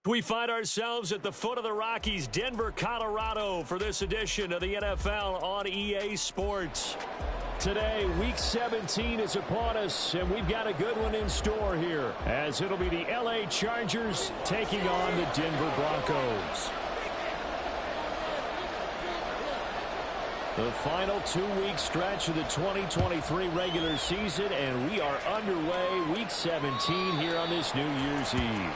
We find ourselves at the foot of the Rockies, Denver, Colorado, for this edition of the NFL on EA Sports. Today, Week 17 is upon us, and we've got a good one in store here, as it'll be the LA Chargers taking on the Denver Broncos. The final 2-week stretch of the 2023 regular season, and we are underway, Week 17 here on this New Year's Eve.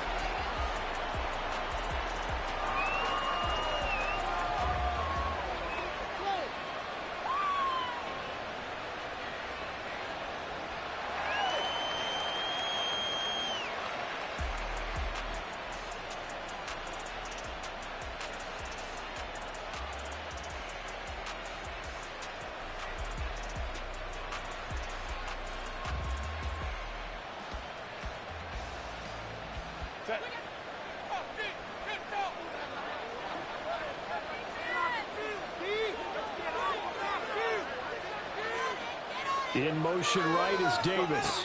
In motion right is Davis.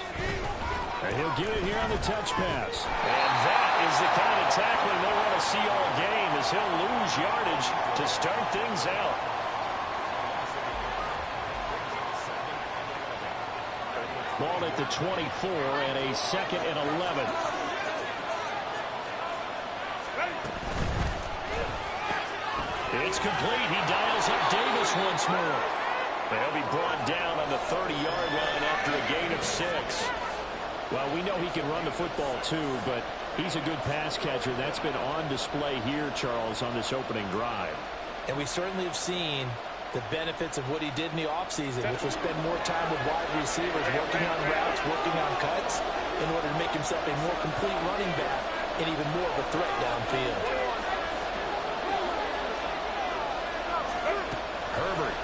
And he'll get it here on the touch pass. And that is the kind of tackling they want to see all game, as he'll lose yardage to start things out. Ball at the 24 and a 2nd and 11. It's complete. He dials up Davis once more. He'll be brought down on the 30-yard line after a gain of 6. Well, we know he can run the football too, but he's a good pass catcher. That's been on display here, Charles, on this opening drive. And we certainly have seen the benefits of what he did in the offseason, which was spend more time with wide receivers, working on routes, working on cuts, in order to make himself a more complete running back and even more of a threat downfield. Herbert.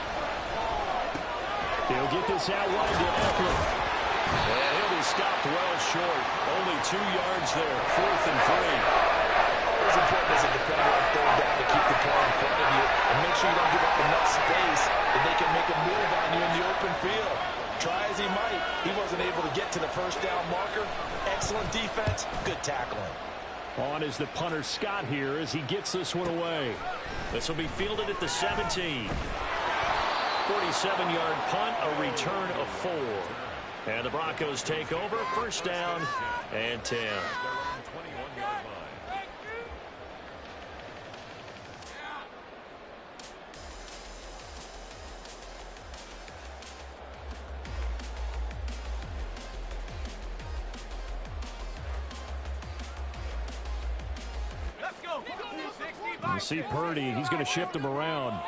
He'll get this out wide to Eckler. And he'll be stopped well short. Only 2 yards there. 4th and 3. It's important as a defender on 3rd down to keep the ball in front of you and make sure you don't give up enough space that they can make a move on you in the open field. Try as he might, he wasn't able to get to the 1st down marker. Excellent defense, good tackling. On is the punter Scott here as he gets this one away. This will be fielded at the 17. 47-yard punt, a return of 4. And the Broncos take over, 1st down and 10. You see Purdy, he's going to shift him around.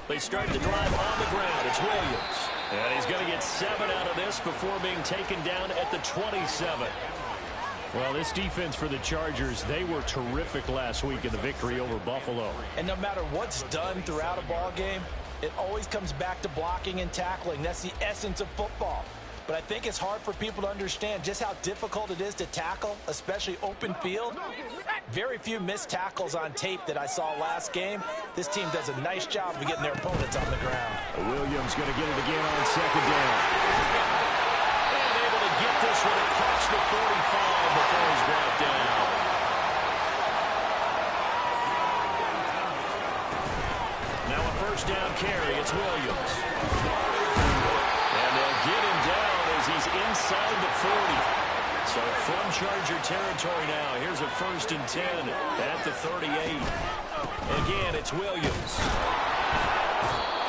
They start the drive on the ground. It's Williams. And he's going to get 7 out of this before being taken down at the 27. Well, this defense for the Chargers, they were terrific last week in the victory over Buffalo. And no matter what's done throughout a ball game, it always comes back to blocking and tackling. That's the essence of football. But I think it's hard for people to understand just how difficult it is to tackle, especially open field. Very few missed tackles on tape that I saw last game. This team does a nice job of getting their opponents on the ground. Williams going to get it again on 2nd down. And able to get this one across the 45 before he's brought down. Now a 1st down carry. It's Williams. And they'll get him down as he's inside the 40. So from Charger territory now, here's a 1st and 10 at the 38. Again, it's Williams.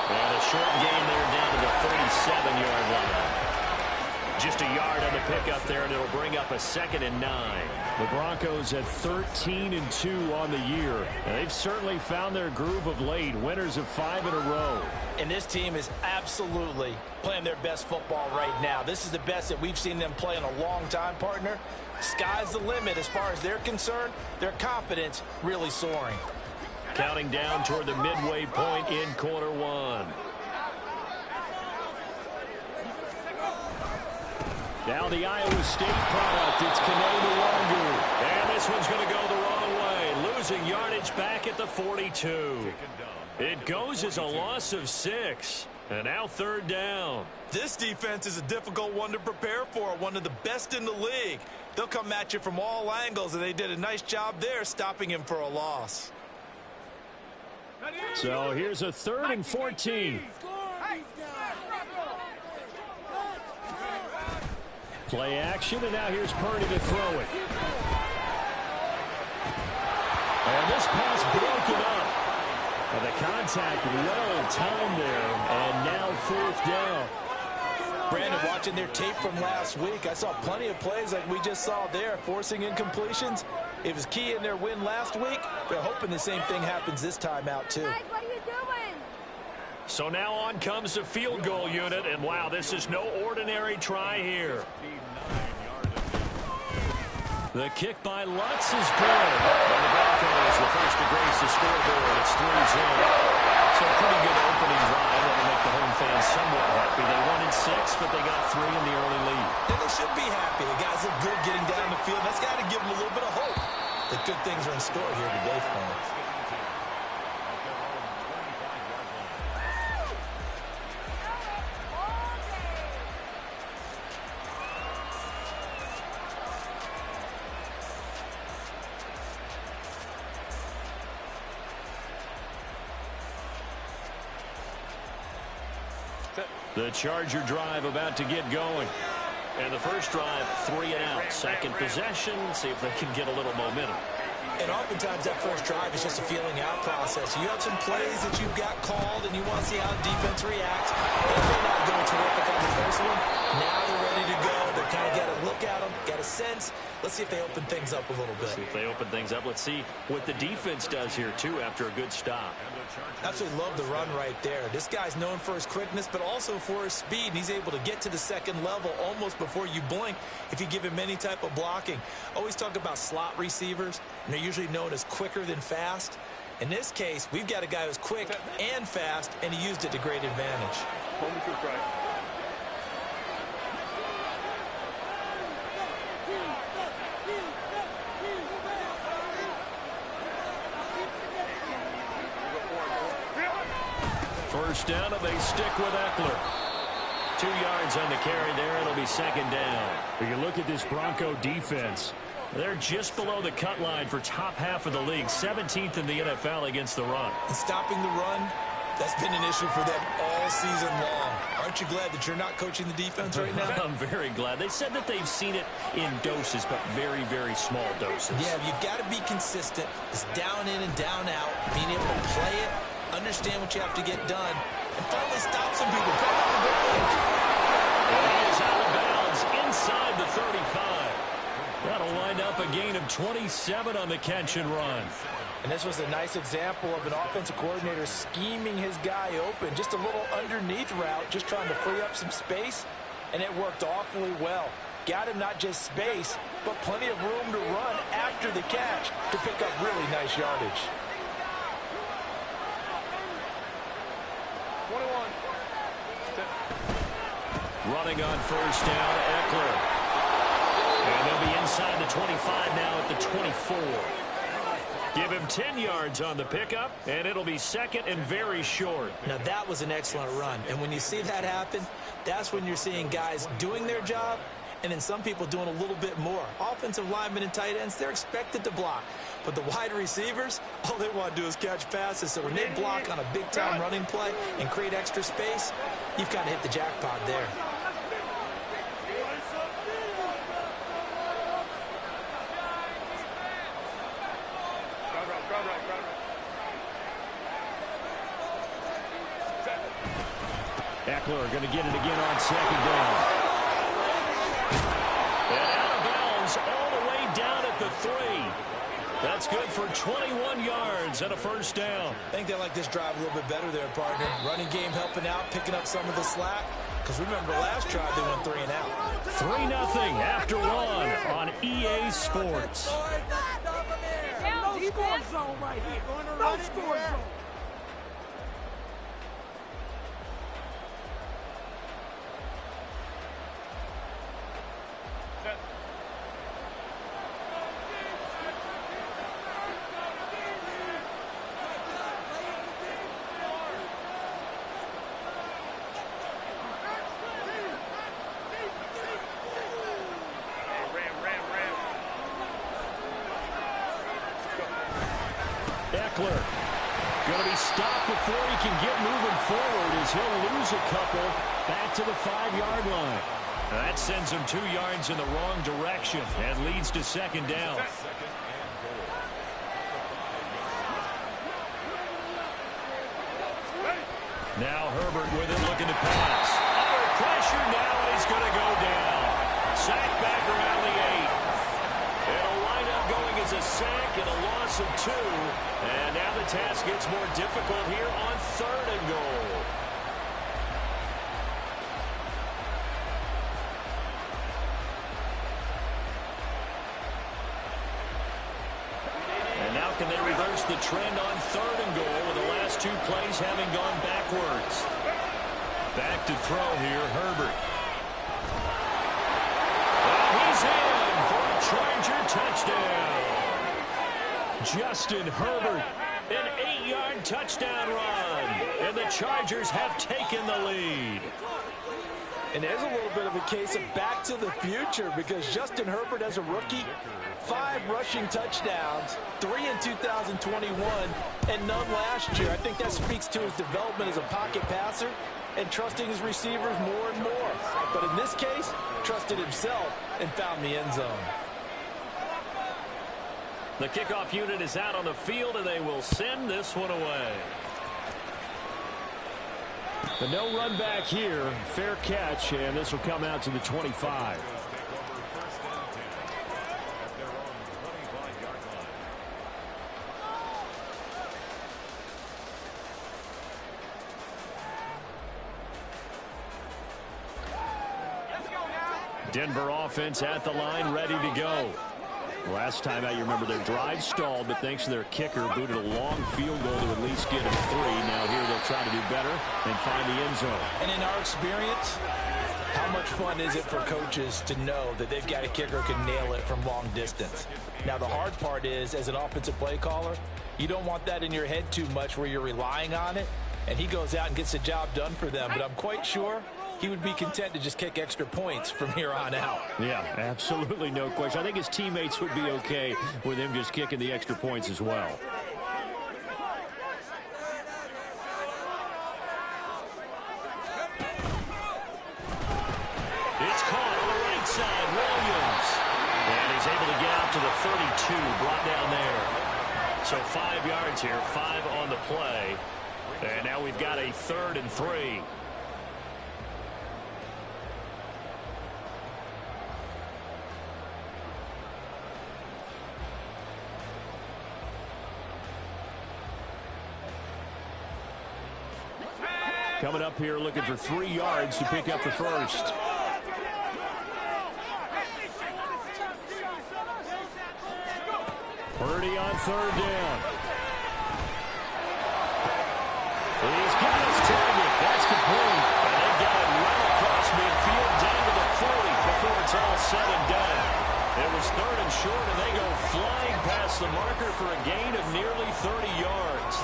And a short gain there down to the 37-yard line. Just a yard on the pickup there, and it'll bring up a 2nd and 9. The Broncos at 13-2 on the year. And they've certainly found their groove of late, winners of 5 in a row. And this team is absolutely playing their best football right now. This is the best that we've seen them play in a long time, partner. Sky's the limit as far as they're concerned. Their confidence really soaring. Counting down toward the midway point in quarter 1. Now the Iowa State product, it's Kene Nwangwu. And this one's going to go the wrong way. Losing yardage back at the 42. It goes as a loss of 6. And now 3rd down. This defense is a difficult one to prepare for, one of the best in the league. They'll come at you from all angles, and they did a nice job there stopping him for a loss. So here's a 3rd and 14. Play action, and now here's Purdy to throw it. And this pass broken up. And the contact well timed there, and now 4th down. Brandon, watching their tape from last week, I saw plenty of plays like we just saw there, forcing incompletions. It was key in their win last week. They're hoping the same thing happens this time out, too. Mike, what are you doing? So now on comes the field goal unit, and wow, this is no ordinary try here. The kick by Lutz is good. And the Broncos the first to grace the scoreboard. It's 3-0. So a pretty good opening drive that'll make the home fans somewhat happy. They won in 6, but they got 3 in the early lead. And they should be happy. The guys look good getting down the field. That's got to give them a little bit of hope that good things are in store here today for them. The Charger drive about to get going. And the first drive, 3 and out. Second possession, see if they can get a little momentum. And oftentimes that first drive is just a feeling out process. You have some plays that you've got called and you want to see how the defense reacts. They may not go terrific on the first one. Now they're ready to go. They kind of got to look at them, got a sense. Let's see if they open things up a little bit. See if they open things up. Let's see what the defense does here, too, after a good stop. Absolutely love the run right there. This guy's known for his quickness, but also for his speed. And he's able to get to the second level almost before you blink if you give him any type of blocking. Always talk about slot receivers, and they're usually known as quicker than fast. In this case, we've got a guy who's quick and fast, and he used it to great advantage. First down, and they stick with Eckler. 2 yards on the carry there. It'll be 2nd down. If you look at this Bronco defense, they're just below the cut line for top half of the league. 17th in the NFL against the run. And stopping the run, that's been an issue for them all season long. Aren't you glad that you're not coaching the defense right now? I'm very glad. They said that they've seen it in doses, but very, very small doses. Yeah, you've got to be consistent. It's down in and down out, being able to play it, understand what you have to get done, and finally stop some people. And he is out of bounds inside the 35. That'll wind up a gain of 27 on the catch and run. And this was a nice example of an offensive coordinator scheming his guy open. Just a little underneath route, just trying to free up some space, and it worked awfully well. Got him not just space, but plenty of room to run after the catch to pick up really nice yardage. 21. Running on first down, Eckler. And they'll be inside the 25 now at the 24. Give him 10 yards on the pickup, and it'll be 2nd and very short. Now, that was an excellent run. And when you see that happen, that's when you're seeing guys doing their job and then some people doing a little bit more. Offensive linemen and tight ends, they're expected to block. But the wide receivers, all they want to do is catch passes. So when they block on a big-time running play and create extra space, you've kind of hit the jackpot there. Eckler going to get it again on 2nd down. And out of bounds all the way down at the 3. That's good for 21 yards and a first down. I think they like this drive a little bit better there, partner. Running game helping out, picking up some of the slack. Because remember, last drive they went 3 and out. 3-0 after 1 on EA Sports. No score zone right here. No score zone. going to be stopped before he can get moving forward as he'll lose a couple back to the 5-yard line. That sends him 2 yards in the wrong direction and leads to second down. Now Herbert with it, looking to pass. Under pressure now, and he's going to go down. Sack back around the 8. It'll wind up going as a sack and a loss of 2. And now the task gets more difficult here on 3rd and goal. And now can they reverse the trend on 3rd and goal with the last 2 plays having gone backwards? Back to throw here, Herbert. Well, he's in for a Charger touchdown. Justin Herbert, an 8-yard touchdown run. And the Chargers have taken the lead. And there's a little bit of a case of back to the future because Justin Herbert as a rookie, 5 rushing touchdowns, 3 in 2021, and none last year. I think that speaks to his development as a pocket passer and trusting his receivers more and more. But in this case, trusted himself and found the end zone. The kickoff unit is out on the field, and they will send this one away. But no run back here. Fair catch, and this will come out to the 25. Denver offense at the line, ready to go. Last time out, you remember their drive stalled, but thanks to their kicker, booted a long field goal to at least get them 3. Now here they'll try to do better and find the end zone. And in our experience, how much fun is it for coaches to know that they've got a kicker who can nail it from long distance? Now the hard part is, as an offensive play caller, you don't want that in your head too much where you're relying on it, and he goes out and gets the job done for them. But I'm quite sure he would be content to just kick extra points from here on out. Yeah, absolutely no question. I think his teammates would be okay with him just kicking the extra points as well. It's caught on the right side, Williams. And he's able to get out to the 32, brought down there. So 5 yards here, 5 on the play. And now we've got a 3rd and 3. Coming up here looking for 3 yards to pick up the first. Purdy on 3rd down. He's got his target. That's complete. And they've got it right across midfield down to the 40 before it's all said and done. It was 3rd and short, and they go flying past the marker for a gain of nearly 30 yards.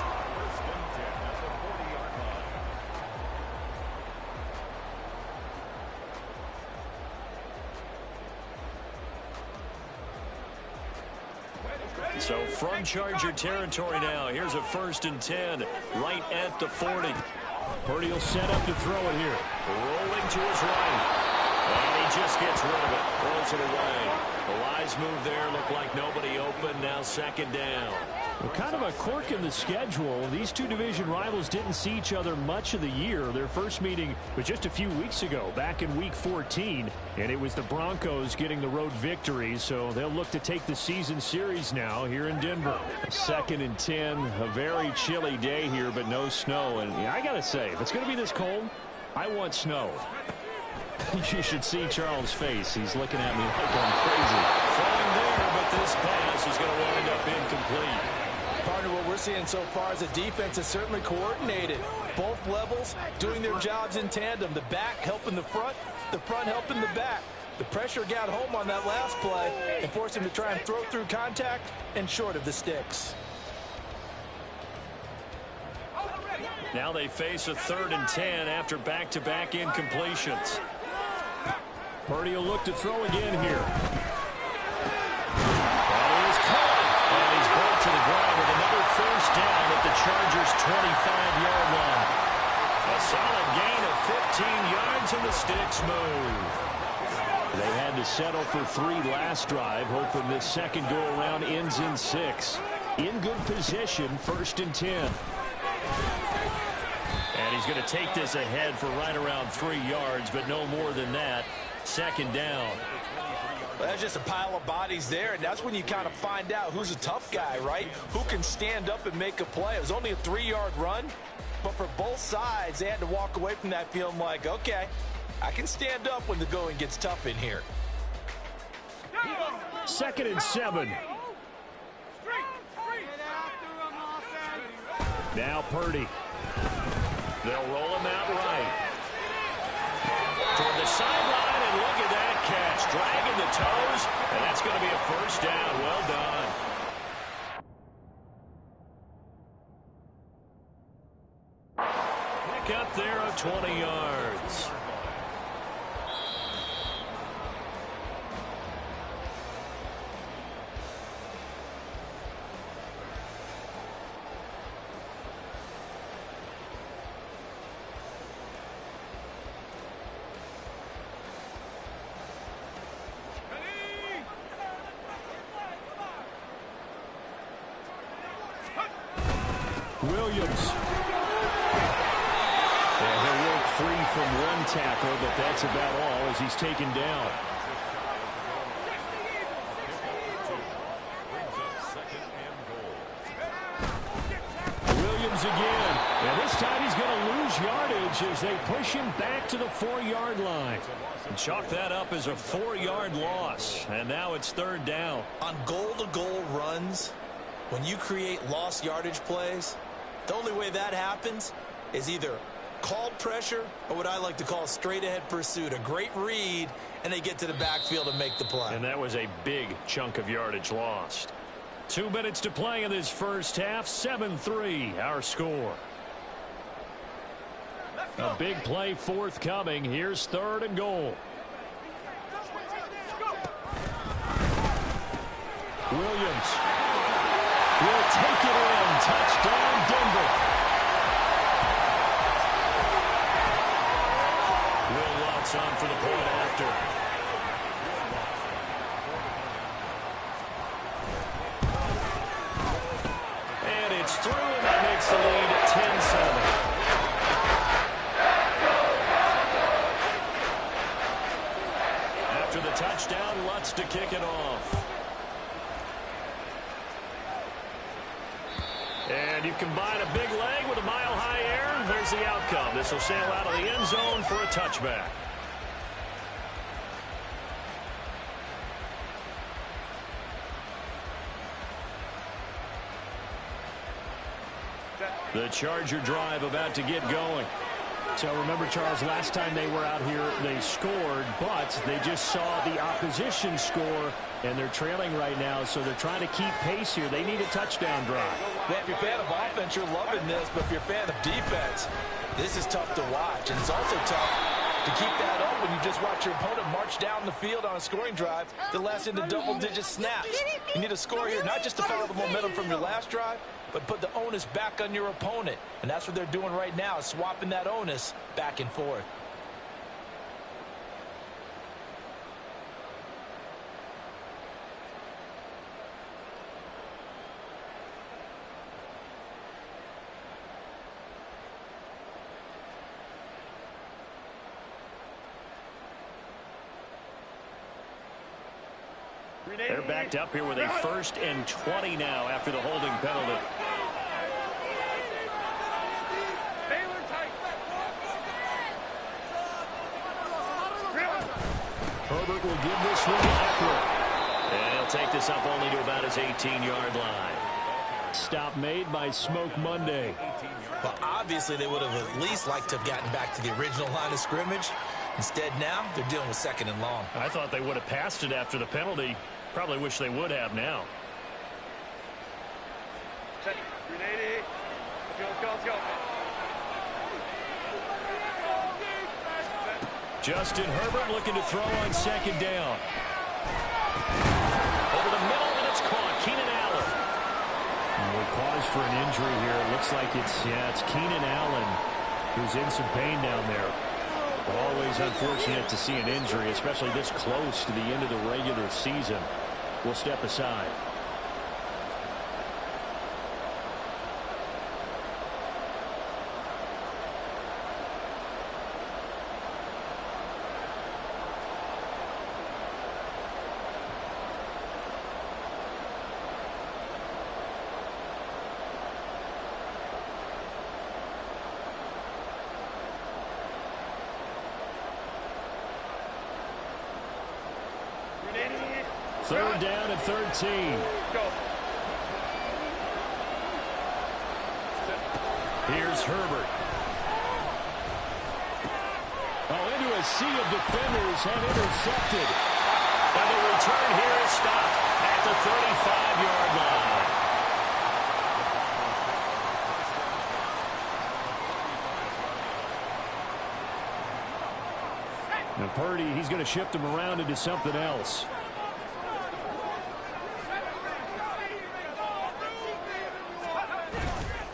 So from Charger territory now, here's a 1st and 10 right at the 40. Purdy will set up to throw it here. Rolling to his right. And he just gets rid of it. Throws it away. The wise move there. Looked like nobody open. Now 2nd down. Well, kind of a quirk in the schedule. These two division rivals didn't see each other much of the year. Their first meeting was just a few weeks ago, back in Week 14. And it was the Broncos getting the road victory. So they'll look to take the season series now here in Denver. 2nd and 10. A very chilly day here, but no snow. And yeah, I got to say, if it's going to be this cold, I want snow. You should see Charles' face. He's looking at me like I'm crazy. Throwing there, but this pass is going to wind up incomplete. Partner, what we're seeing so far is the defense is certainly coordinated. Both levels doing their jobs in tandem. The back helping the front helping the back. The pressure got home on that last play and forced him to try and throw through contact and short of the sticks. Now they face a 3rd and 10 after back-to-back incompletions. Purdy will look to throw again here. And he's caught. And he's brought to the ground with another 1st down at the Chargers' yards and the sticks move. They had to settle for 3 last drive, hoping this second go-around ends in 6. In good position, 1st and 10. And he's going to take this ahead for right around 3 yards, but no more than that. 2nd down. Well, that's just a pile of bodies there, and that's when you kind of find out who's a tough guy, right? Who can stand up and make a play. It was only a 3-yard run, but for both sides, they had to walk away from that feeling like, okay, I can stand up when the going gets tough in here. 2nd and 7. Now Purdy. They'll roll him out right. Toward the sideline, and look at that catch. Dragging the toes, and that's going to be a 1st down. Well done. Pick up there of 20 yards. Williams. Yeah, he'll work free from 1 tackle, but that's about all as he's taken down. Williams again. And this time he's going to lose yardage as they push him back to the 4-yard line. And chalk that up as a 4-yard loss. And now it's 3rd down. On goal-to-goal runs, when you create lost yardage plays, the only way that happens is either called pressure or what I like to call straight-ahead pursuit. A great read, and they get to the backfield and make the play. And that was a big chunk of yardage lost. 2 minutes to play in this first half. 7-3, our score. A big play forthcoming. Here's 3rd and goal. Williams will take it in. Touchdown, Denver. Will Lutz on for the point after. And it's through, and that makes the lead 10-7. After the touchdown, Lutz to kick it off. And you combine a big leg with a mile-high air, there's the outcome. This will sail out of the end zone for a touchback. The Charger drive about to get going. So remember, Charles, last time they were out here, they scored, but they just saw the opposition score, and they're trailing right now, so they're trying to keep pace here. They need a touchdown drive. Well, if you're a fan of offense, you're loving this, but if you're a fan of defense, this is tough to watch, and it's also tough to keep that up when you just watch your opponent march down the field on a scoring drive that lasts into double-digit snaps. You need a score here, not just to follow the momentum from your last drive, but put the onus back on your opponent. And that's what they're doing right now, swapping that onus back and forth. They're backed up here with a 1st and 20 now after the holding penalty. Herbert will give this one to Eckler. And he'll take this up only to about his 18-yard line. Stop made by Smoke Monday. Well, obviously they would have at least liked to have gotten back to the original line of scrimmage. Instead now, they're dealing with 2nd and long. I thought they would have passed it after the penalty. Probably wish they would have now. Let's go. Justin Herbert looking to throw on 2nd down. Over the middle, and it's caught. Keenan Allen. We pause for an injury here. It looks like it's Keenan Allen who's in some pain down there. Always unfortunate to see an injury, especially this close to the end of the regular season. We'll step aside. Third down and 13. Here's Herbert. Into a sea of defenders and intercepted. And the return here is stopped at the 35-yard line. Now Purdy, he's going to shift him around into something else.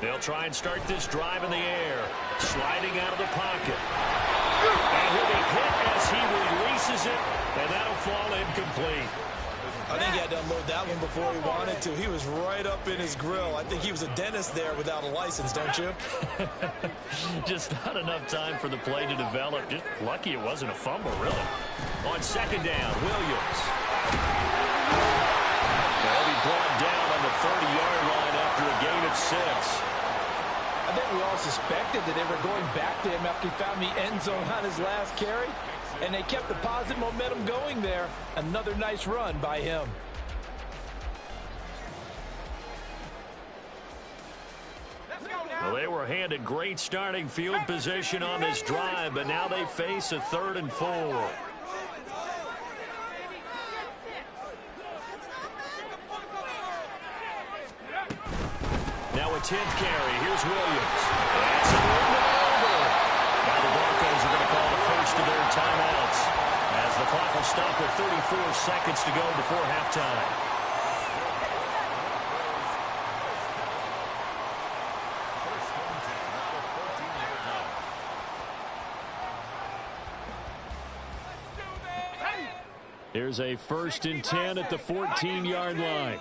They'll try and start this drive in the air. Sliding out of the pocket. And he'll be hit as he releases it, and that'll fall incomplete. I think he had to unload that one before he wanted to. He was right up in his grill. I think he was a dentist there without a license, don't you? Just not enough time for the play to develop. Just lucky it wasn't a fumble, really. On second down, Williams. They'll be brought down on the 30-yard line after a gain of 6. I think we all suspected that they were going back to him after he found the end zone on his last carry. And they kept the positive momentum going there. Another nice run by him. Well, they were handed great starting field position on this drive, but now they face a 3rd and 4. Now a 10th carry. Here's Williams. That's a over. Now the Broncos are going to call the first of their timeouts as the clock will stop with 34 seconds to go before halftime. Here's a 1st and 10 at the 14-yard line.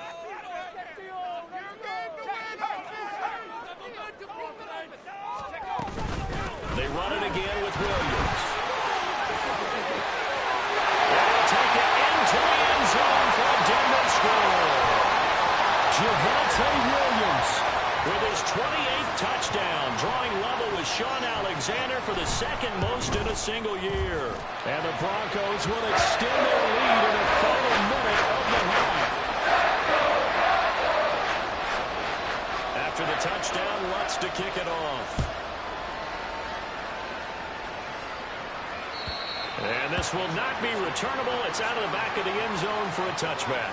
They run it again with Williams. They'll take it into the end zone for a Denver score. Javonte Williams with his 28th touchdown, drawing level with Sean Alexander for the 2nd most in a single year. And the Broncos will extend their lead in the final minute of the half. After the touchdown, Lutz to kick it off. And this will not be returnable. It's out of the back of the end zone for a touchback.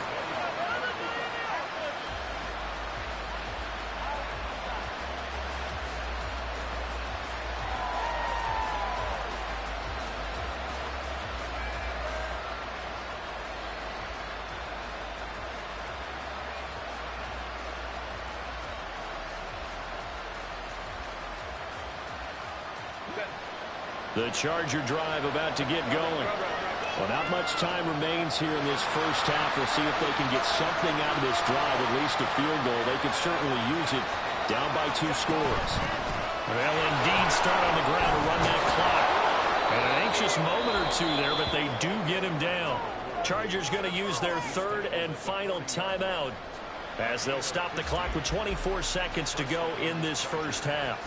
The Charger drive about to get going. Well, not much time remains here in this first half. We'll see if they can get something out of this drive, at least a field goal. They could certainly use it down by 2 scores. Well, indeed, start on the ground to run that clock. And an anxious moment or two there, but they do get him down. Chargers going to use their 3rd and final timeout as they'll stop the clock with 24 seconds to go in this first half.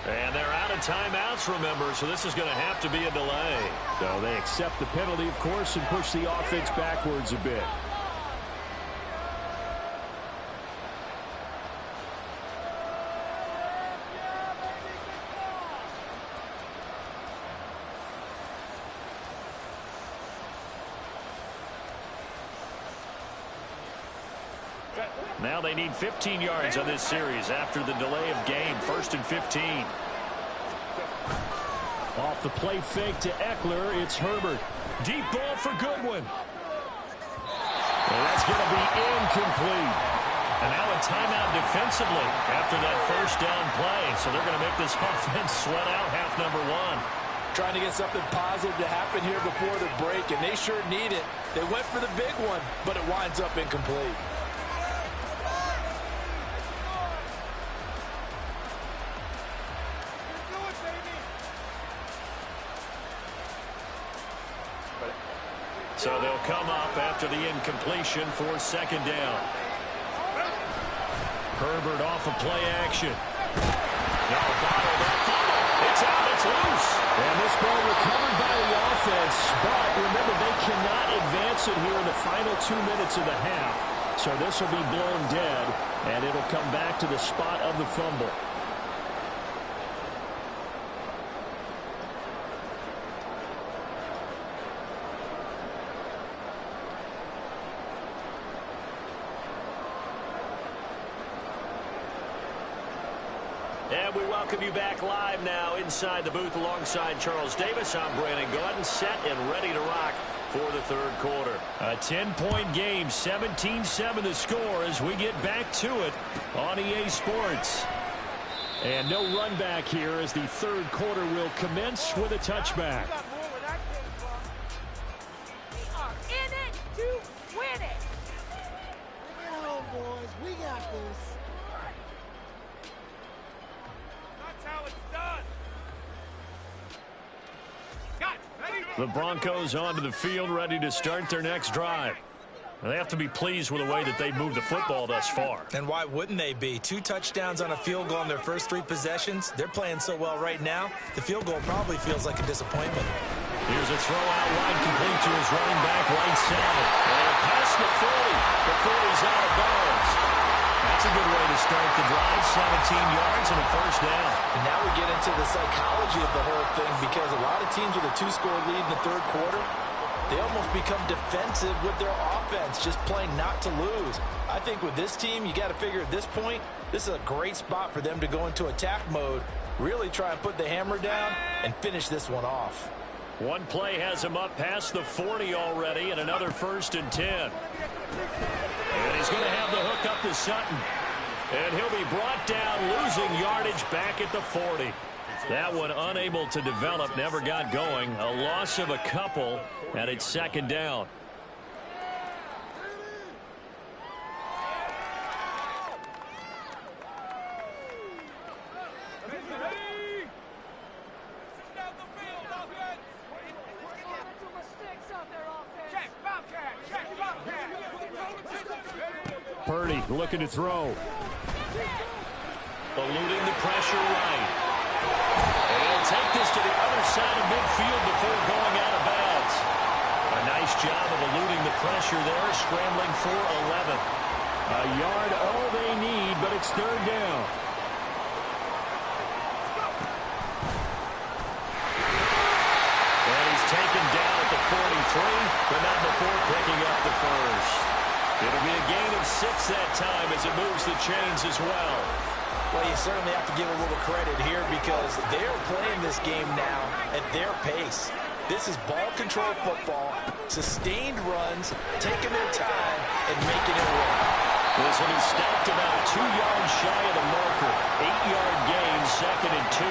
And they're out of timeouts, remember, so this is going to have to be a delay. So they accept the penalty, of course, and push the offense backwards a bit. Now they need 15 yards on this series after the delay of game. 1st and 15. Off the play fake to Eckler, it's Herbert. Deep ball for Goodwin. And that's going to be incomplete. And now a timeout defensively after that first down play. So they're going to make this offense sweat out half number one. Trying to get something positive to happen here before the break, and they sure need it. They went for the big one, but it winds up incomplete. So they'll come up after the incompletion for 2nd down. Herbert off of play action. Now bottled up. It's out. It's loose. And this ball recovered by the offense. But remember, they cannot advance it here in the final 2 minutes of the half. So this will be blown dead, and it'll come back to the spot of the fumble. And we welcome you back live now inside the booth alongside Charles Davis. I'm Brandon Gaudin, set and ready to rock for the 3rd quarter. A 10-point game, 17-7 the score as we get back to it on EA Sports. And no run back here as the 3rd quarter will commence with a touchback. We are in it to win it. Bring it home, boys. We got this. The Broncos onto the field, ready to start their next drive. They have to be pleased with the way that they've moved the football thus far. And why wouldn't they be? 2 touchdowns on a field goal in their first 3 possessions. They're playing so well right now, the field goal probably feels like a disappointment. Here's a throw out wide, complete to his running back right side. And past the 40 before he's out of bounds. That's a good way to start the drive. 17 yards and a first down. And now we get into the psychology of the whole thing, because a lot of teams with a 2-score lead in the 3rd quarter, they almost become defensive with their offense, just playing not to lose. I think with this team, you got to figure at this point, this is a great spot for them to go into attack mode, really try and put the hammer down and finish this one off. One play has him up past the 40 already, and another 1st and 10. And he's going to have the hook up to Sutton. And he'll be brought down, losing yardage back at the 40. That one unable to develop, never got going. A loss of a couple, and it's 2nd down. Purdy looking to throw. Eluding the pressure right. And he'll take this to the other side of midfield before going out of bounds. A nice job of eluding the pressure there, scrambling for 11. A yard all they need, but it's 3rd down. And he's taken down at the 43, but not before picking up the first. It'll be a gain of 6 that time as it moves the chains as well. Well, you certainly have to give a little credit here, because they're playing this game now at their pace. This is ball control football, sustained runs, taking their time, and making it work. This one is stopped about 2 yards shy of the marker. 8-yard gain, 2nd and 2.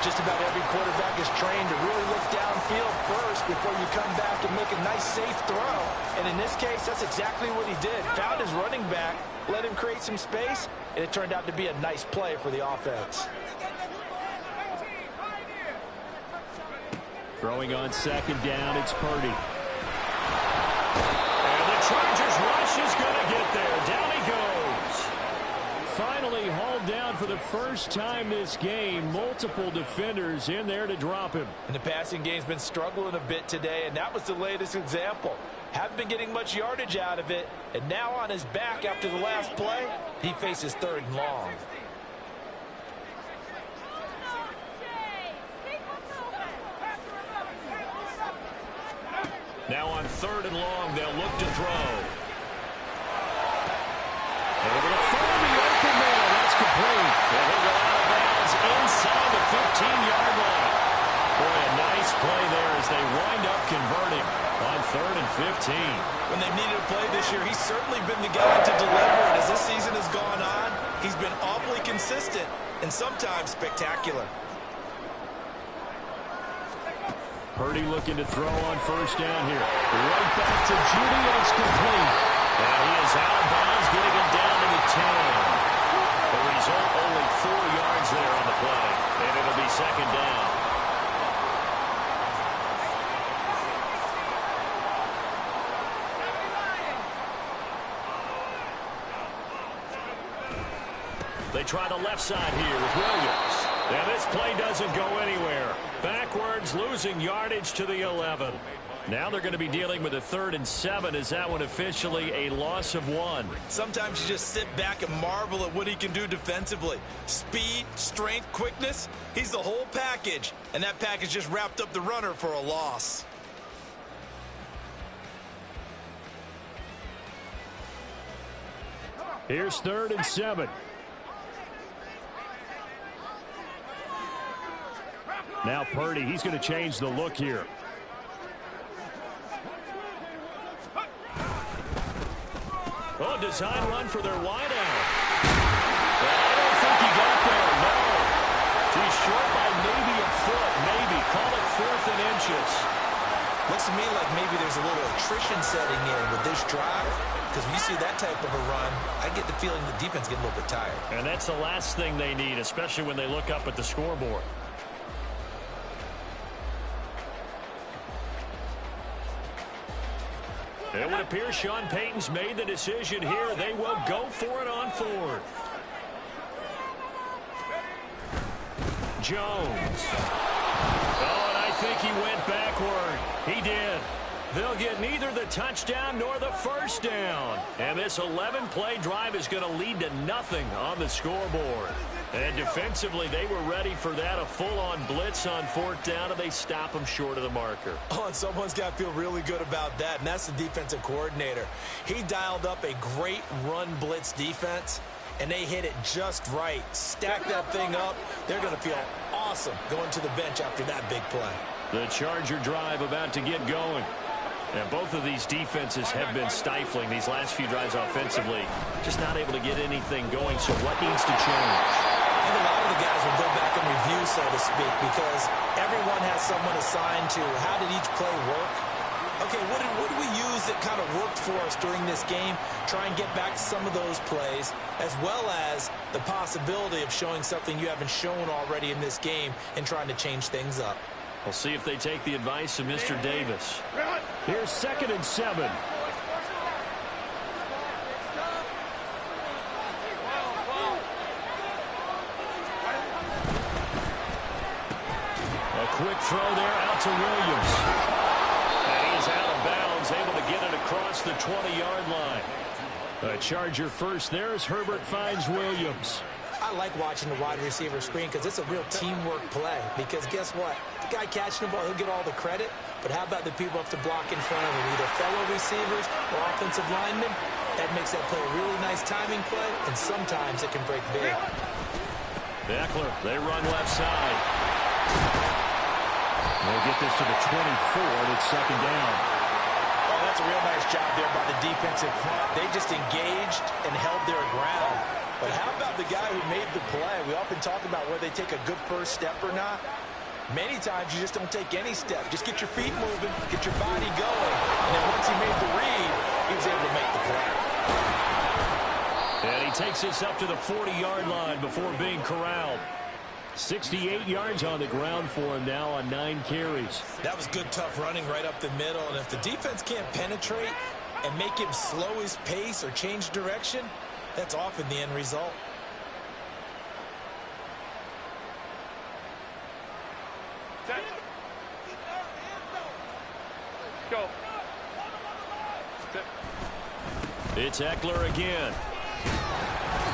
Just about every quarterback is trained to really look downfield first before you come back and make a nice, safe throw. And in this case, that's exactly what he did. Found his running back, let him create some space, and it turned out to be a nice play for the offense. Throwing on 2nd down, it's Purdy. And the Chargers rush is going to get there. Down he goes. Finally hauled down for the first time this game. Multiple defenders in there to drop him. And the passing game's been struggling a bit today, and that was the latest example. Haven't been getting much yardage out of it, and now on his back after the last play, he faces 3rd and long. Now on 3rd and long, they'll look to throw. complete. And he'll go out of bounds inside the 15-yard line. Boy, a nice play there as they wind up converting on 3rd and 15. When they've needed a play this year, he's certainly been the guy to deliver. And as this season has gone on, he's been awfully consistent and sometimes spectacular. Purdy looking to throw on 1st down here. Right back to Judy, and it's complete. And he is out of bounds, getting him down to the 10. The result, only 4 yards there on the play. And it'll be 2nd down. They try the left side here with Williams. And this play doesn't go anywhere. Backwards, losing yardage to the 11. Now they're going to be dealing with a 3rd and 7. Is that one officially a loss of 1? Sometimes you just sit back and marvel at what he can do defensively. Speed, strength, quickness. He's the whole package. And that package just wrapped up the runner for a loss. Here's 3rd and 7. Now Purdy, he's going to change the look here. Oh, design run for their wideout. I don't think he got there, no. He's short by maybe a foot, maybe. Call it 4th and inches. Looks to me like maybe there's a little attrition setting in with this drive. Because when you see that type of a run, I get the feeling the defense getting a little bit tired. And that's the last thing they need, especially when they look up at the scoreboard. It would appear Sean Payton's made the decision here. They will go for it on 4th. Jones. Oh, and I think he went backward. He did. They'll get neither the touchdown nor the 1st down. And this 11-play drive is going to lead to nothing on the scoreboard. And defensively, they were ready for that, a full-on blitz on 4th down, and they stop them short of the marker. Oh, and someone's got to feel really good about that, and that's the defensive coordinator. He dialed up a great run blitz defense, and they hit it just right. Stack that thing up. They're going to feel awesome going to the bench after that big play. The Charger drive about to get going. And both of these defenses have been stifling these last few drives offensively. Just not able to get anything going, so what needs to change? I think a lot of the guys will go back and review, so to speak, because everyone has someone assigned to how did each play work. Okay, what did we use that kind of worked for us during this game? Try and get back to some of those plays, as well as the possibility of showing something you haven't shown already in this game and trying to change things up. We'll see if they take the advice of Mr. Davis. Here's 2nd and 7. A quick throw there out to Williams. And he's out of bounds, able to get it across the 20-yard line. A Charger first there as Herbert finds Williams. I like watching the wide receiver screen because it's a real teamwork play. Because guess what? The guy catching the ball, he'll get all the credit. But how about the people up to block in front of him, either fellow receivers or offensive linemen? That makes that play a really nice timing play, and sometimes it can break big. Eckler, they run left side. They'll get this to the 24, and it's 2nd down. Oh, that's a real nice job there by the defensive front. They just engaged and held their ground. But how about the guy who made the play? We often talk about whether they take a good first step or not. Many times you just don't take any step. Just get your feet moving, get your body going. And then once he made the read, he was able to make the play. And he takes this up to the 40-yard line before being corralled. 68 yards on the ground for him now on 9 carries. That was good, tough running right up the middle. And if the defense can't penetrate and make him slow his pace or change direction, that's often the end result. Go. It's Eckler again.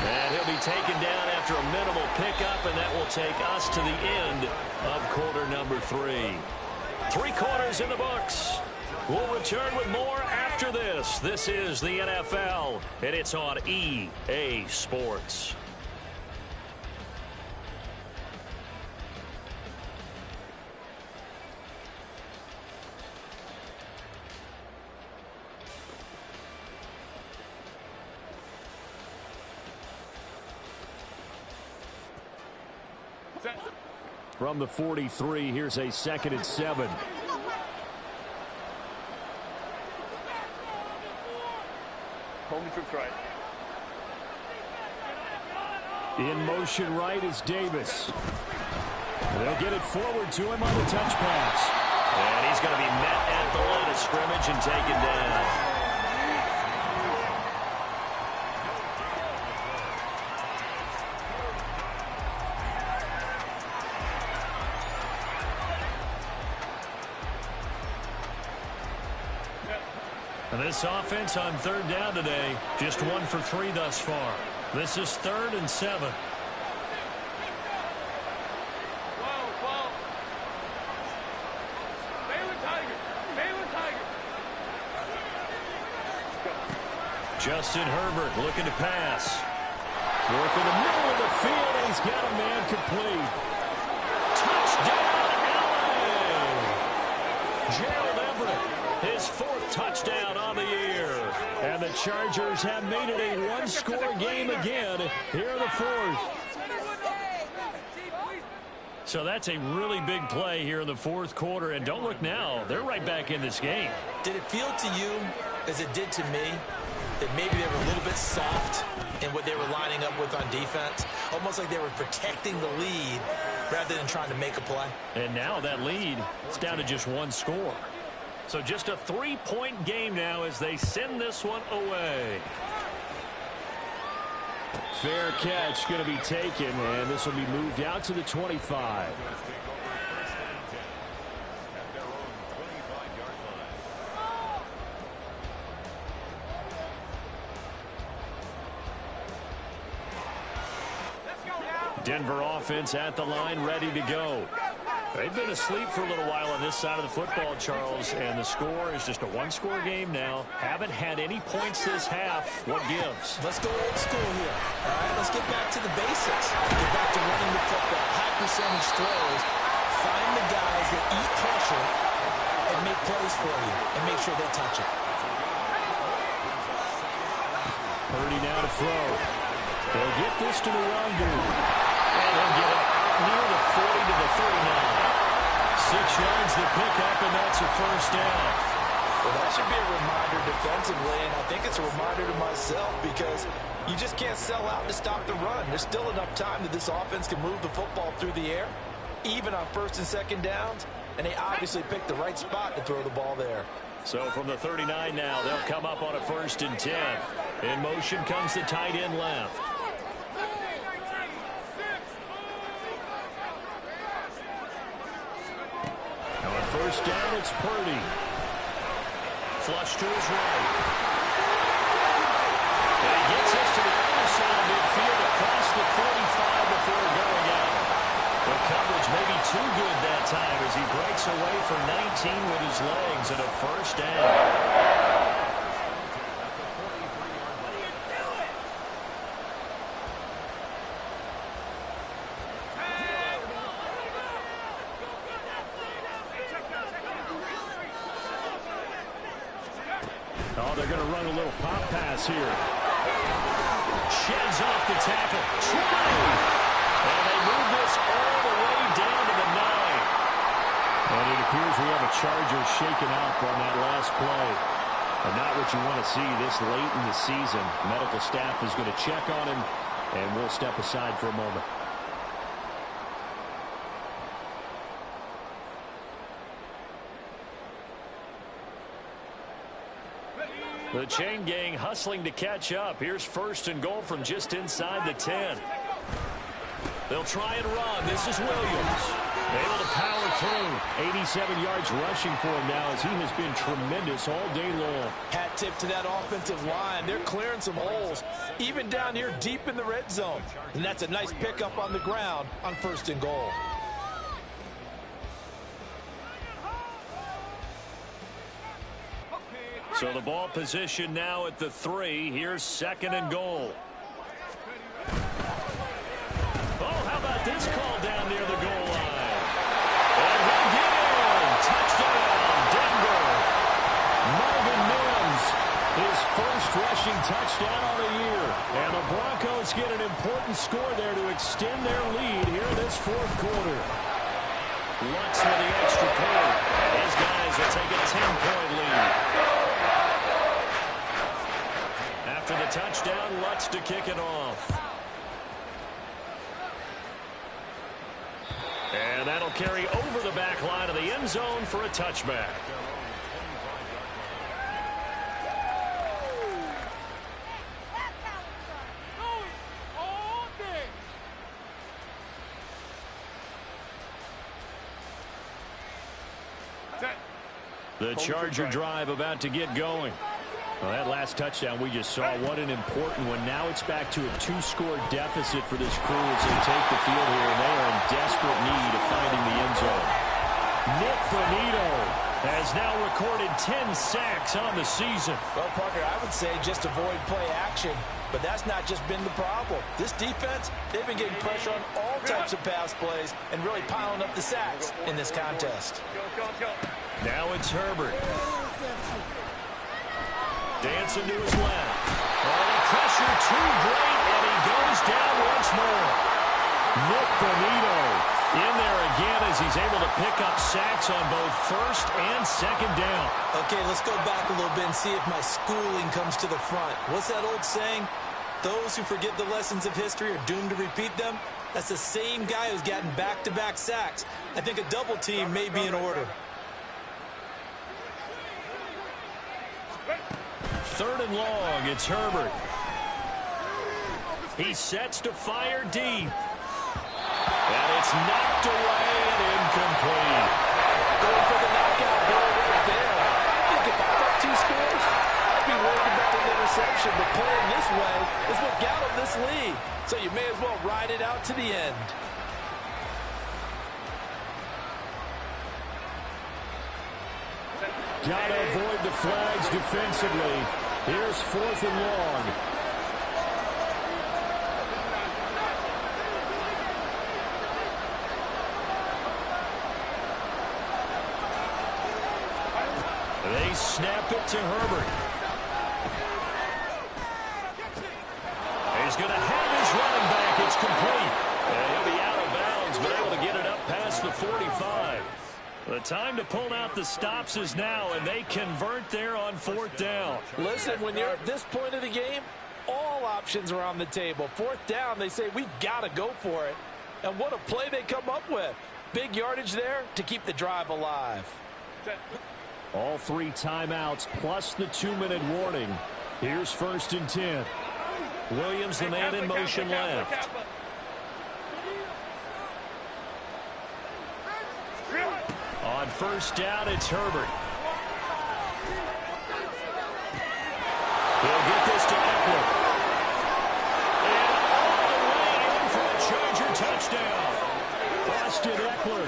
And he'll be taken down after a minimal pickup, and that will take us to the end of quarter number 3. 3 quarters in the books. We'll return with more after this. This is the NFL, and it's on EA Sports. From the 43, here's a 2nd and 7. Home trips right. In motion right is Davis. They'll get it forward to him on the touch pass. And he's going to be met at the line of scrimmage and taken down. And this offense on 3rd down today, just 1 for 3 thus far. This is 3rd and 7. Justin Herbert looking to pass. Working the middle of the field, and he's got a man complete. Touchdown, LA! Gerald Everett, his 4th touchdown on the year. And the Chargers have made it a one-score game again here in the 4th. So that's a really big play here in the 4th quarter. And don't look now, they're right back in this game. Did it feel to you, as it did to me, that maybe they were a little bit soft in what they were lining up with on defense? Almost like they were protecting the lead rather than trying to make a play. And now that lead is down to just 1 score. So just a 3-point game now as they send this one away. Fair catch going to be taken, and this will be moved out to the 25. Denver offense at the line, ready to go. They've been asleep for a little while on this side of the football, Charles, and the score is just a 1-score game now. Haven't had any points this half. What gives? Let's go old school here. All right, let's get back to the basics. Get back to running the football, high percentage throws. Find the guys that eat pressure and make plays for you and make sure they touch it. Purdy now to throw. They'll get this to Nwangu. And he'll get it near the 40 to the 39. 6 yards the pickup, and that's a 1st down. Well, that should be a reminder defensively, and I think it's a reminder to myself because you just can't sell out to stop the run. There's still enough time that this offense can move the football through the air, even on 1st and 2nd downs, and they obviously picked the right spot to throw the ball there. So from the 39 now, they'll come up on a 1st and 10. In motion comes the tight end left. On 1st down, it's Purdy. Flush to his right. And he gets us to the other side of midfield across the 45 before going out. The coverage may be too good that time as he breaks away for 19 with his legs and a 1st down. Oh, they're going to run a little pop pass here. Sheds off the tackle. And they move this all the way down to the 9. And it appears we have a Charger shaken up on that last play. And not what you want to see this late in the season. Medical staff is going to check on him, and we'll step aside for a moment. The chain gang hustling to catch up. Here's 1st and goal from just inside the 10. They'll try and run. This is Williams. Able to power through. 87 yards rushing for him now as he has been tremendous all day long. Hat tip to that offensive line. They're clearing some holes, even down here deep in the red zone. And that's a nice pickup on the ground on 1st and goal. So the ball position now at the 3. Here's 2nd and goal. Oh, how about this call down near the goal line? And he'll get in. Touchdown, Denver. Marvin Mims, his his first rushing touchdown on the year. And the Broncos get an important score there to extend their lead here in this fourth quarter. Lutz with the extra point. These guys will take a 10-point lead. After the touchdown, Lutz to kick it off. And that'll carry over the back line of the end zone for a touchback. The Charger drive about to get going. Well, that last touchdown we just saw, what an important one. Now it's back to a 2-score deficit for this crew as they take the field here, and they are in desperate need of finding the end zone. Nick Bonito has now recorded 10 sacks on the season. Well, Parker, I would say just avoid play action, but that's not just been the problem. This defense, they've been getting pressure on all types of pass plays and really piling up the sacks in this contest. Now it's Herbert. Dancing to his left. Oh, the pressure too great, and he goes down once more. Nick Bonito in there again as he's able to pick up sacks on both first and second down. Okay, let's go back a little bit and see if my schooling comes to the front. What's that old saying? Those who forget the lessons of history are doomed to repeat them. That's the same guy who's gotten back-to-back sacks. I think a double team may be in order. Third and long, it's Herbert. He sets to fire deep. And it's knocked away and incomplete. Going for the knockout ball right there. I think if I got 2 scores, I'd be worried about an interception. But playing this way is what got him this lead. So you may as well ride it out to the end. Gotta avoid the flags defensively. Here's 4th and long. They snap it to Herbert. He's going to have his running back. It's complete. And he'll be out of bounds, but able to get it up past the 45. The time to pull out the stops is now, and they convert there on 4th down. Listen, when you're at this point of the game, all options are on the table. 4th down, they say, we've got to go for it. And what a play they come up with. Big yardage there to keep the drive alive. All 3 timeouts plus the 2-minute warning. Here's 1st and 10. Williams, the man in motion left. On 1st down, it's Herbert. He'll get this to Eckler. And all the way in for a Charger touchdown. Austin Eckler,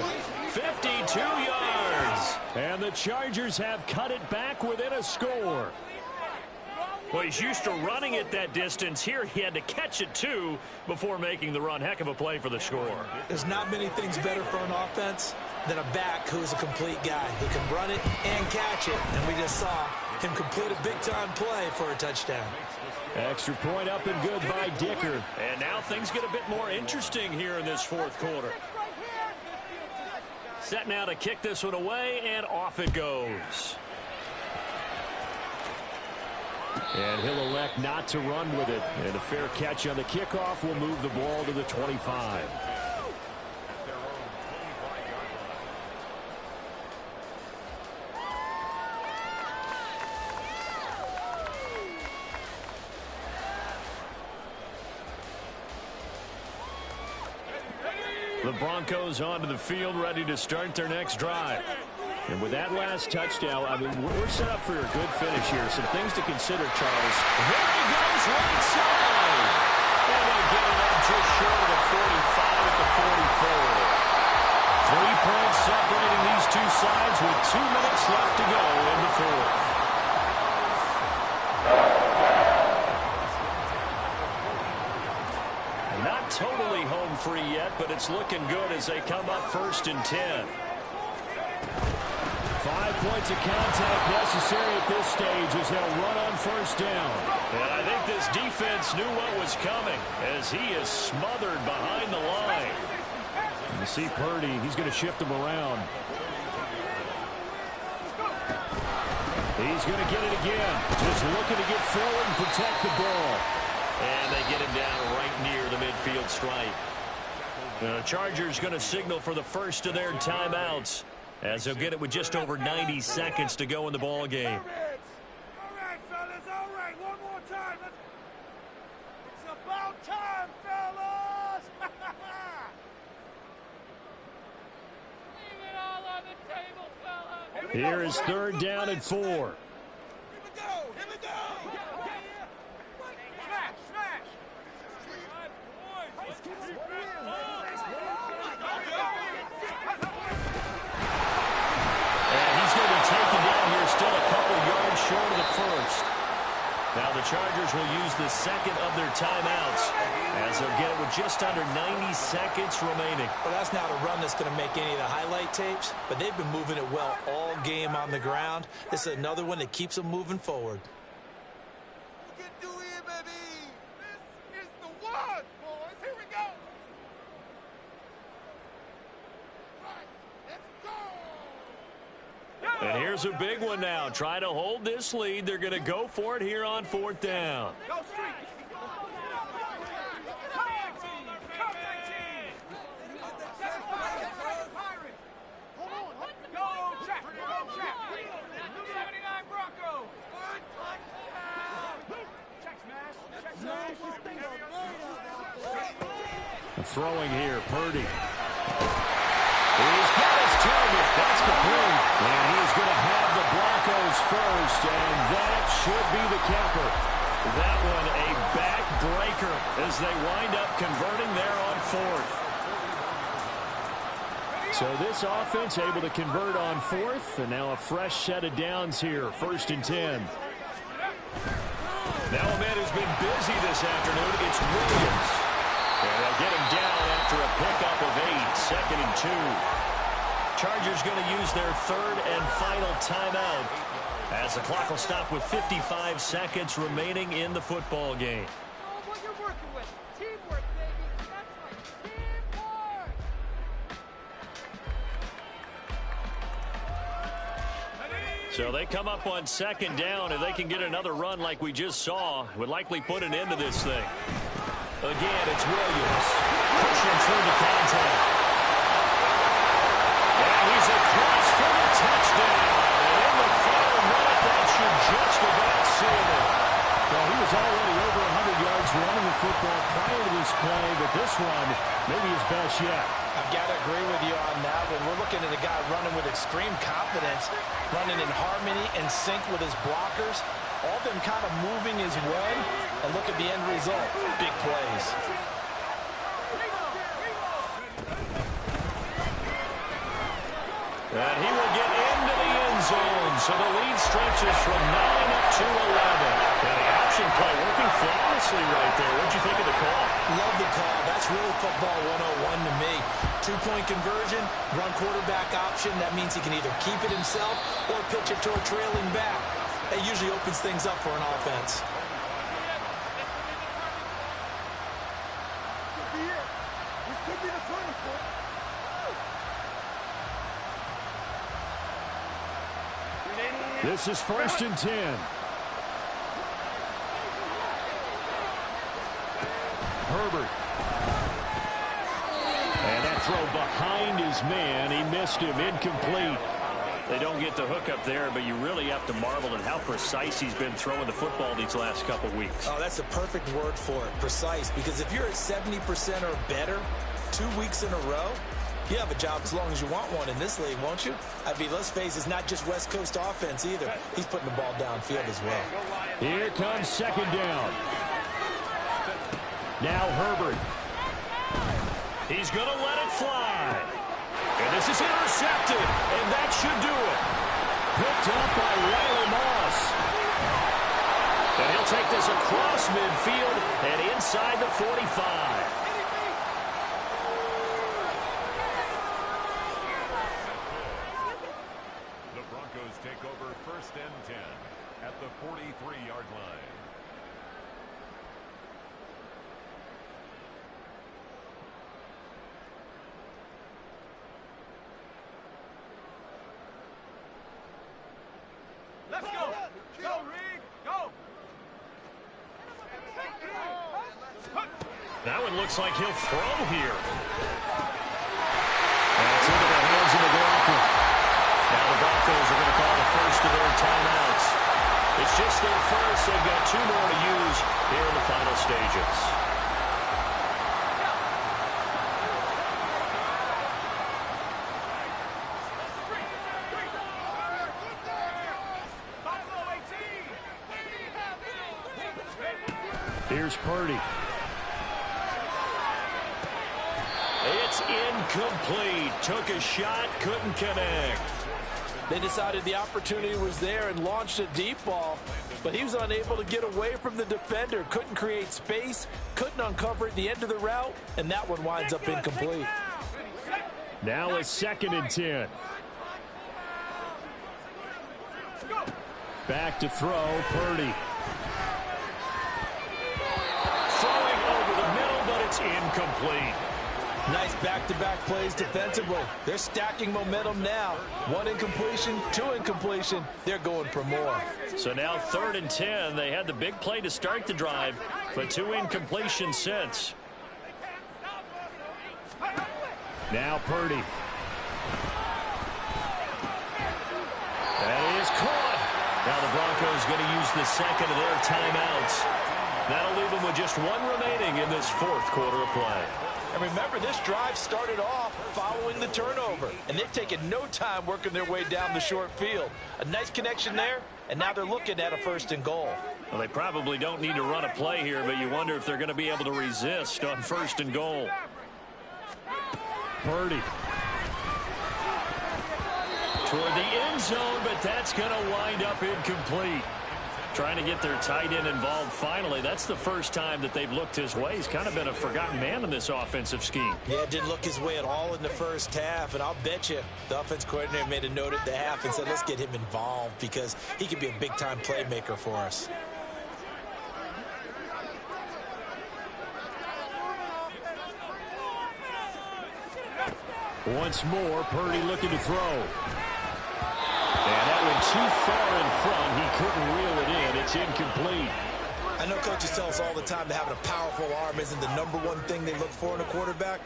52 yards. And the Chargers have cut it back within a score. Well, he's used to running it that distance. Here he had to catch it, too, before making the run. Heck of a play for the score. There's not many things better for an offense than a back who's a complete guy who can run it and catch it. And we just saw him complete a big-time play for a touchdown. Extra point up and good by Dicker. And now things get a bit more interesting here in this 4th quarter. Set now to kick this one away, and off it goes. And he'll elect not to run with it. And a fair catch on the kickoff will move the ball to the 25. The Broncos onto the field, ready to start their next drive. And with that last touchdown, I mean, we're set up for a good finish here. Some things to consider, Charles. There he goes, right side. And they get it up just short of the 45 at the 44. 3 points separating these two sides with 2 minutes left to go in the 4th. Not totally home free yet, but it's looking good as they come up 1st and 10. 5 points of contact necessary at this stage as they'll run on first down. And I think this defense knew what was coming as he is smothered behind the line. You see Purdy, he's going to shift him around. He's going to get it again. Just looking to get forward and protect the ball. And they get him down right near the midfield stripe. The Chargers going to signal for the first of their timeouts as they'll get it with just over 90 seconds to go in the ball game. All right, fellas, all right. One more time. It's about time, fellas. Leave it all on the table, fellas. Here is third down and 4. Here we go. Here we go. Smash, smash. And he's going to be taken down here still a couple yards short of the first. Now the Chargers will use the second of their timeouts as they'll get it with just under 90 seconds remaining. Well, that's not a run that's going to make any of the highlight tapes, but they've been moving it well all game on the ground. This is another one that keeps them moving forward. We can do it, baby. This is the one, boys. Here we go. Right, let's go. And here's a big one now. Try to hold this lead. They're going to go for it here on fourth down. Go street. Throwing here, Purdy. He's got his target. That's complete. And he's going to have the Broncos first, and that should be the capper. That one a backbreaker as they wind up converting there on fourth. So this offense able to convert on fourth, and now a fresh set of downs here, 1st and 10. Now a man who's been busy this afternoon, it's Williams. And they'll get him down after a pickup of 8, 2nd and 2. Chargers going to use their third and final timeout as the clock will stop with 55 seconds remaining in the football game. Know what you're working with. Teamwork, baby. That's right. Teamwork. So they come up on 2nd down. If they can get another run like we just saw, would likely put an end to this thing. Again, it's Williams. Pushing through the contact. And he's across for the touchdown. And in the final minute, that should just about seal it. Well, he was already over 100 yards running the football prior to this play, but this one, maybe his best yet. I've got to agree with you on that one. We're looking at a guy running with extreme confidence, running in harmony and sync with his blockers. All of them kind of moving as one, and look at the end result. Big plays. And he will get into the end zone, so the lead stretches from 9 up to 11. And the option play working flawlessly right there. What'd you think of the call? Love the call. That's really football 101 to me. 2-point conversion, run quarterback option. That means he can either keep it himself or pitch it to a trailing back. That usually opens things up for an offense. This could be the turning point. This is 1st and 10. Herbert. And that throw behind his man. He missed him. Incomplete. They don't get the hook up there, but you really have to marvel at how precise he's been throwing the football these last couple weeks. Oh, that's the perfect word for it, precise. Because if you're at 70% or better 2 weeks in a row, you have a job as long as you want one in this league, won't you? I mean, let's face it, it's not just West Coast offense either. He's putting the ball downfield as well. Here comes 2nd down. Now Herbert. He's going to let it fly. And this is intercepted, and that should do it. Picked up by Riley Moss. And he'll take this across midfield and inside the 45. The Broncos take over 1st and 10 at the 43. 3-yard line. Let's go. Go, Reed. Go. That one looks like he'll throw here. And it's into the hands of McLaughlin. Now the Broncos are going to call the first of their timeouts. It's just their first. They've got 2 more to use here in the final stages. Here's Purdy. It's incomplete. Took a shot, couldn't connect. They decided the opportunity was there and launched a deep ball, but he was unable to get away from the defender. Couldn't create space, couldn't uncover at the end of the route, and that one winds up incomplete. Now a 2nd and 10. Back to throw, Purdy. Throwing over the middle, but it's incomplete. Nice back-to-back plays defensively. They're stacking momentum now. 1 incompletion, 2 incompletion. They're going for more. So now 3rd and 10. They had the big play to start the drive, but 2 incompletions since. Now Purdy. That is caught. Now the Broncos going to use the 2nd of their timeouts. That'll leave them with just 1 remaining in this 4th quarter of play. And remember, this drive started off following the turnover, and they've taken no time working their way down the short field. A nice connection there, and now they're looking at a 1st and goal. Well, they probably don't need to run a play here, but you wonder if they're going to be able to resist on 1st and goal. Purdy. Toward the end zone, but that's going to wind up incomplete. Trying to get their tight end involved finally. That's the first time that they've looked his way. He's kind of been a forgotten man in this offensive scheme. Yeah, it didn't look his way at all in the first half, and I'll bet you the offense coordinator made a note at the half and said, let's get him involved because he could be a big-time playmaker for us. Once more, Purdy looking to throw. And that went too far in front. He couldn't reel it in. It's incomplete. I know coaches tell us all the time that having a powerful arm isn't the #1 thing they look for in a quarterback.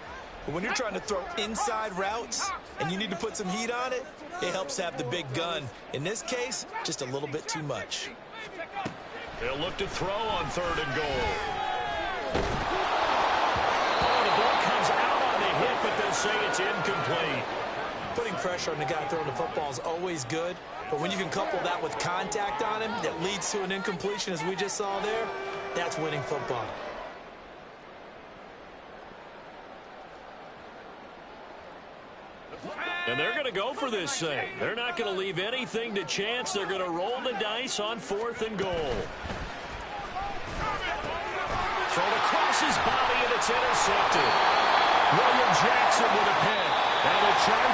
But when you're trying to throw inside routes and you need to put some heat on it, it helps have the big gun. In this case, just a little bit too much. They'll look to throw on 3rd and goal. Oh, the ball comes out on the hit, but they'll say it's incomplete. Putting pressure on the guy throwing the football is always good, but when you can couple that with contact on him that leads to an incompletion, as we just saw there, that's winning football. And they're going to go for this thing. They're not going to leave anything to chance. They're going to roll the dice on 4th and goal. Thrown across his body, and it's intercepted. William Jackson with a pick. And the Chargers